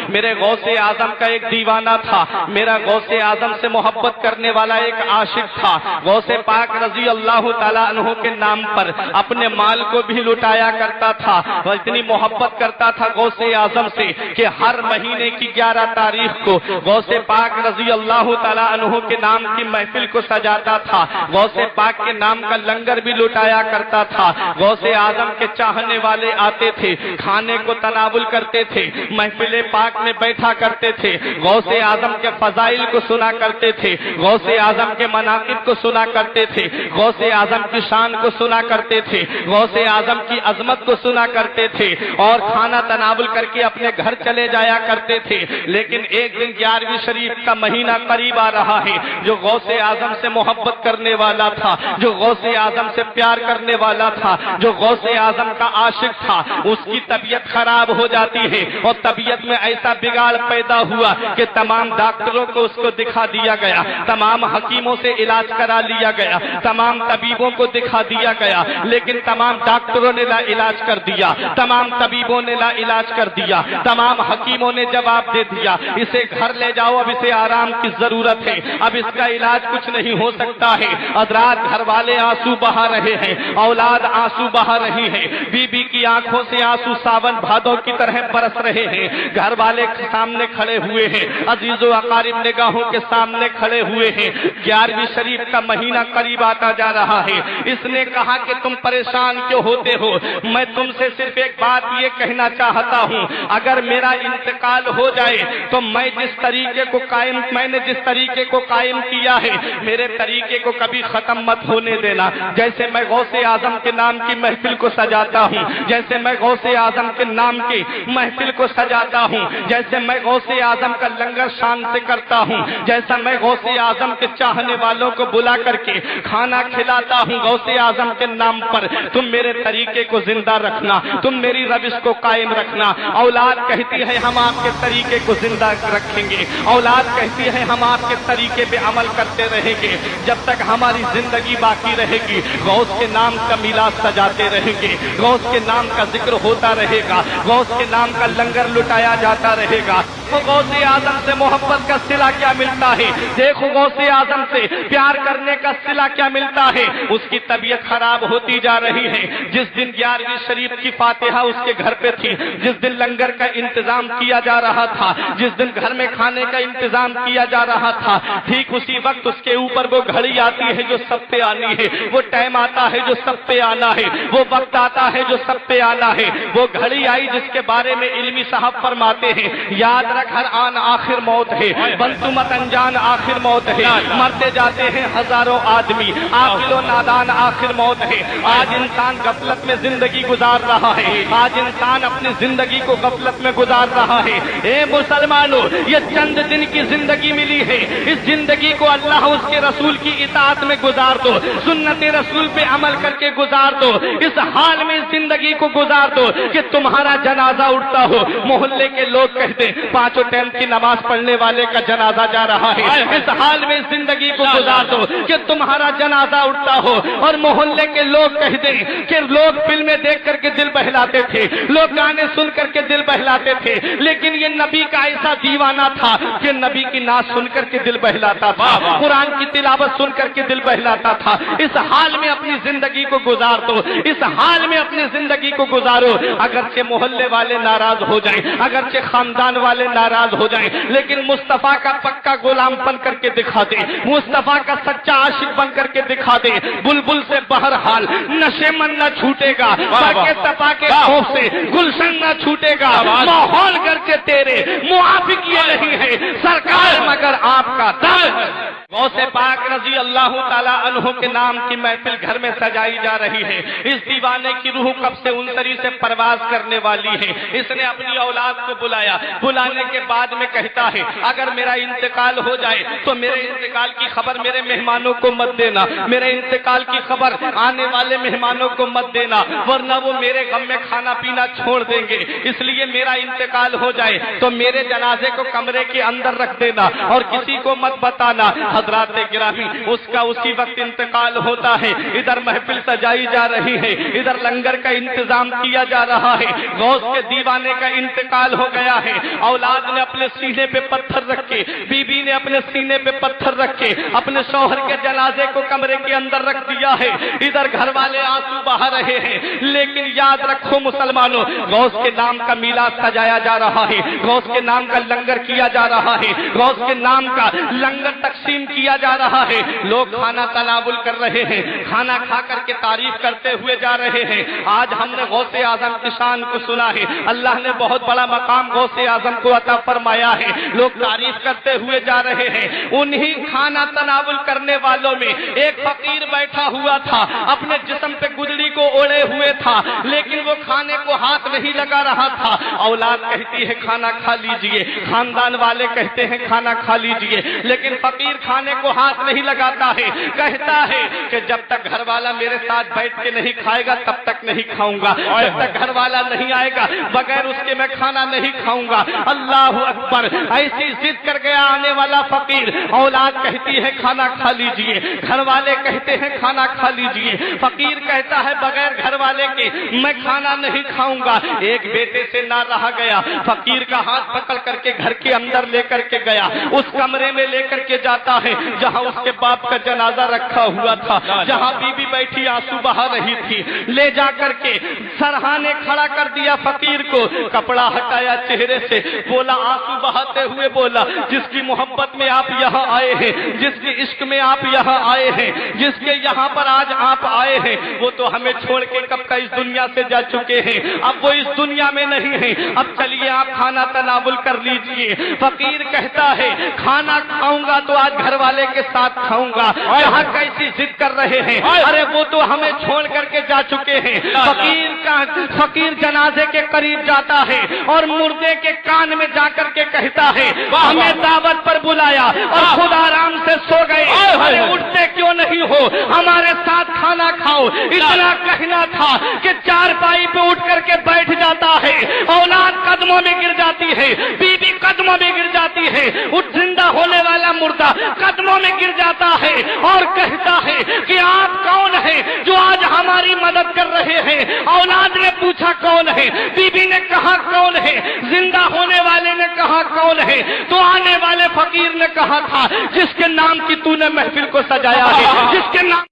میرے غوث اعظم کا ایک دیوانہ تھا، میرا غوث اعظم سے محبت کرنے والا ایک عاشق تھا۔ غوث پاک رضی اللہ تعالیٰ عنہ کے نام پر اپنے مال کو بھی لٹایا کرتا تھا، وہ اتنی محبت کرتا تھا غوث اعظم سے کہ ہر مہینے کی 11 تاریخ کو غوث پاک رضی اللہ تعالیٰ عنہ کے نام کی محفل کو سجاتا تھا، غوث پاک کے نام کا لنگر بھی لٹایا کرتا تھا۔ غوث اعظم کے چاہنے والے آتے تھے، کھانے کو تناول کرتے تھے، محفل پاک میں بیٹھا کرتے تھے، غوث اعظم کے فضائل کو سنا کرتے تھے، غوث اعظم کے مناقب کو سنا کرتے تھے، غوث اعظم کی شان کو سنا کرتے تھے، غوث اعظم کی عظمت کو سنا کرتے تھے اور کھانا تناول کر کے اپنے گھر چلے جایا کرتے تھے۔ لیکن ایک دن 11ویں شریف کا مہینہ قریب آ رہا ہے، جو غوث اعظم سے محبت کرنے والا تھا، جو غوث اعظم سے پیار کرنے والا تھا، جو غوث اعظم کا عاشق تھا، اس کی طبیعت خراب ہو جاتی ہے اور طبیعت میں ایسا بگاڑ پیدا ہوا کہ تمام ڈاکٹروں کو اس کو دکھا دیا گیا، تمام حکیموں سے علاج کرا لیا گیا، تمام طبیبوں کو دکھا دیا گیا، لیکن تمام ڈاکٹروں نے لا علاج کر دیا، تمام طبیبوں نے لا علاج کر دیا، تمام حکیموں نے جواب دے دیا اسے گھر لے جاؤ، اب اسے آرام کی ضرورت ہے، اب اس کا علاج کچھ نہیں ہو سکتا ہے۔ حضرات گھر والے آنسو بہا رہے ہیں، اولاد آنسو بہا رہی ہے، بیوی کی آنکھوں سے آنسو ساون بھادوں کی طرح برس رہے ہیں، گھر والے سامنے کھڑے ہوئے ہیں، عزیز و اقارب نگاہوں کے سامنے کھڑے ہوئے ہیں۔ 11ویں شریف کا مہینہ قریب آتا جا رہا ہے۔ اس نے کہا کہ تم پریشان کیوں ہوتے ہو، میں تم سے صرف ایک بات یہ کہنا چاہتا ہوں، اگر میرا انتقال ہو جائے تو میں نے جس طریقے کو قائم کیا ہے، میرے طریقے کو کبھی ختم مت ہونے دینا۔ جیسے میں غوث اعظم کے نام کی محفل کو سجاتا ہوں، جیسے میں غوث اعظم کے نام کی محفل کو سجاتا ہوں، جیسے میں غوث اعظم کا لنگر شان سے کرتا ہوں، جیسا میں غوث اعظم کے چاہنے والوں کو بلا کر کے کھانا کھلاتا ہوں غوث اعظم کے نام پر، تم میرے طریقے کو زندہ رکھنا، تم میری روش کو قائم رکھنا۔ اولاد کہتی ہے ہم آپ کے طریقے کو زندہ رکھیں گے، اولاد کہتی ہے ہم آپ کے طریقے پہ عمل کرتے رہیں گے، جب تک ہماری زندگی باقی رہے گی غوث کے نام کا میلاد سجاتے رہیں گے، غوث کے نام کا ذکر ہوتا رہے گا، غوث کے نام کا لنگر لٹایا جاتا رہے گا۔ غوث اعظم سے محبت کا صلہ کیا ملتا ہے، دیکھو غوث اعظم سے پیار کرنے کا صلہ کیا ملتا ہے۔ اس کی طبیعت خراب ہوتی جا رہی ہے۔ جس دن 11ویں شریف کی فاتحہ اس کے گھر پہ تھی، جس دن لنگر کا انتظام کیا جا رہا تھا، جس دن گھر میں کھانے کا انتظام کیا جا رہا تھا، ٹھیک اسی وقت اس کے اوپر وہ گھڑی آتی ہے جو سب پہ آنی ہے، وہ ٹائم آتا ہے جو سب پہ آنا ہے، وہ وقت آتا ہے جو سب پہ آنا ہے۔ وہ گھڑی آئی جس کے بارے میں علمی صاحب فرماتے ہیں، یاد رکھ ہر آن آخر موت ہے، بنتو مت انجان آخر موت ہے، مرتے جاتے ہیں ہزاروں آدمی، عاقل و نادان آخر موت ہے۔ آج انسان غفلت میں زندگی گزار رہا ہے، آج انسان اپنی زندگی کو غفلت میں گزار رہا ہے۔ اے مسلمانوں، یہ چند دن کی زندگی ملی ہے، اس زندگی کو اللہ اس کے رسول کی اطاعت میں گزار دو، سنت رسول پہ عمل کر کے گزار دو، اس حال میں اس زندگی کو گزار دو کہ تمہارا جنازہ اٹھتا ہو، محلے کے لوگ کہتے 5 ٹائم کی نماز پڑھنے والے کا جنازہ جا رہا ہے۔ اس حال میں اس زندگی کو گزار دو کہ تمہارا جنازہ اٹھتا ہو اور محلے کے لوگ کہہ دیں کہ لوگ فلمیں دیکھ کر کے دل بہلاتے تھے، لوگ گانے سن کر کے دل بہلاتے تھے، لیکن یہ نبی کا ایسا دیوانہ تھا کہ نبی کی نعت سن کر کے دل بہلاتا تھا، قرآن کی تلاوت سن کر کے دل بہلاتا تھا۔ اس حال میں اپنی زندگی کو گزار دو، اس حال میں اپنی زندگی کو گزارو۔ اگرچہ محلے والے ناراض ہو جائیں، اگرچہ خاندان والے ناراض ہو جائیں، لیکن مصطفیٰ کا پکا غلام بن کر کے دکھا دے، مصطفیٰ کا سچا عاشق بن کر کے دکھا دے۔ بلبل سے بہرحال نشے من نہ چھوٹے گا، کے تپا کے خوف سے گلشن نہ چھوٹے گا، ماحول گرچہ تیرے موافق یہ نہیں ہے سرکار مگر آپ کا در۔ غوث پاک رضی اللہ تعالیٰ عنہ کے نام کی محفل گھر میں سجائی جا رہی ہے۔ اس دیوانے کی روح کب سے انتری سے پرواز کرنے والی ہے۔ اس نے اپنی اولاد کو بلایا، بلانے کے بعد میں کہتا ہے اگر میرا انتقال ہو جائے تو میرے انتقال کی خبر میرے مہمانوں کو مت دینا، میرے انتقال کی خبر آنے والے مہمانوں کو مت دینا، ورنہ وہ میرے غم میں کھانا پینا چھوڑ دیں گے۔ اس لیے میرا انتقال ہو جائے تو میرے جنازے کو کمرے کے اندر رکھ دینا اور کسی کو مت بتانا۔ حضرات گرامی اس کا اسی وقت انتقال ہوتا ہے، ادھر محفل سجائی جا رہی ہے، ادھر لنگر کا انتظام کیا جا رہا ہے، غوث کے دیوانے کا انتقال ہو گیا ہے، اولاد نے اپنے سینے پہ پتھر رکھے، بیوی نے اپنے سینے پہ پتھر رکھے، اپنے شوہر کے جنازے کو کمرے کے اندر رکھ دیا ہے، ادھر گھر والے آنسو بہا رہے ہیں، لیکن یاد رکھو مسلمانوں، غوث کے نام کا میلاد سجایا جا رہا ہے، غوث کے نام کا لنگر کیا جا رہا ہے، غوث کے نام کا لنگر تقسیم کیا جا رہا ہے، لوگ کھانا تناول کر رہے ہیں، کھانا کھا کر کے تعریف کرتے ہوئے جا رہے ہیں۔ آج ہم نے غوث اعظم کی شان کو سنا ہے، اللہ نے بہت بڑا مقام غوث اعظم کو عطا فرمایا ہے، لوگ تعریف کرتے ہوئے جا رہے ہیں۔ انہی کھانا تناول کرنے والوں میں ایک فقیر بیٹھا ہوا تھا، اپنے جسم پہ گدڑی کو اوڑے ہوئے تھا، لیکن وہ کھانے کو ہاتھ نہیں لگا رہا تھا۔ اولاد کہتی ہے کھانا کھا لیجئے، خاندان والے کہتے ہیں کھانا کھا لیجئے، لیکن فقیر کھانے کو ہاتھ نہیں لگاتا ہے، کہتا ہے کہ جب تک گھر والا میرے ساتھ بیٹھ کے نہیں کھائے گا تب تک نہیں کھاؤں گا، جب تک گھر والا نہیں آئے گا بغیر اس کے میں کھانا نہیں کھاؤں گا۔ اللہ اکبر، ایسی ضد کر گیا آنے والا فقیر۔ اولاد کہتی ہے کھانا کھا لیجئے، گھر والے کہتے ہیں کھانا کھا لیجئے، فقیر کہتا ہے بغیر گھر والے کے میں کھانا نہیں کھاؤں گا۔ ایک بیٹے سے نہ رہا گیا، فقیر کا ہاتھ پکڑ کر کے گھر کے اندر لے کر کے گیا، اس کمرے میں لے کر کے جاتا ہے جہاں اس کے باپ کا جنازہ رکھا ہوا تھا، جہاں بی بی بیٹھی آنسو بہا رہی تھی، لے جا کر کے سرہانے کھڑا کر دیا فقیر کو، کپڑا ہٹایا چہرے سے، بولا آنسو بہاتے ہوئے بولا جس کی محبت میں آپ یہاں آئے ہیں، جس کے عشق میں آپ یہاں آئے ہیں، جس کے یہاں پر آج آپ آئے ہیں، وہ تو ہمیں چھوڑ کے کب کا اس دنیا سے جا چکے ہیں، اب وہ اس دنیا میں نہیں ہیں، اب چلیے آپ کھانا تناول کر لیجئے۔ فقیر کہتا ہے کھانا کھاؤں گا تو آج گھر والے کے ساتھ کھاؤں گا، یہاں کیسی ضد کر رہے ہیں، ارے وہ تو ہمیں چھوڑ کر کے جا چکے ہیں۔ فقیر جنازے کے قریب جاتا ہے اور مردے کے کان میں جا کر کے کہتا ہے ہمیں دعوت پر بلایا اور خود آرام سے سو گئے، ارے اٹھتے کیوں نہیں ہو، ہمارے ساتھ کھانا کھاؤ۔ اتنا کہنا تھا کہ چارپائی پہ اٹھ کر کے بیٹھ جاتا ہے، اولاد قدموں میں گر جاتی ہے، بیوی قدموں میں گر جاتی ہے، اٹھ زندہ ہونے والا مردہ قدموں میں گر جاتا ہے اور کہتا ہے کہ آپ کون ہیں جو آج ہماری مدد کر رہے ہیں۔ اولاد نے پوچھا کون ہے، بیوی نے کہا کون ہے، زندہ ہونے والے نے کہا کون ہے، تو آنے والے فقیر نے کہا تھا جس کے نام کی تو نے محفل کو سجایا ہے، جس کے نام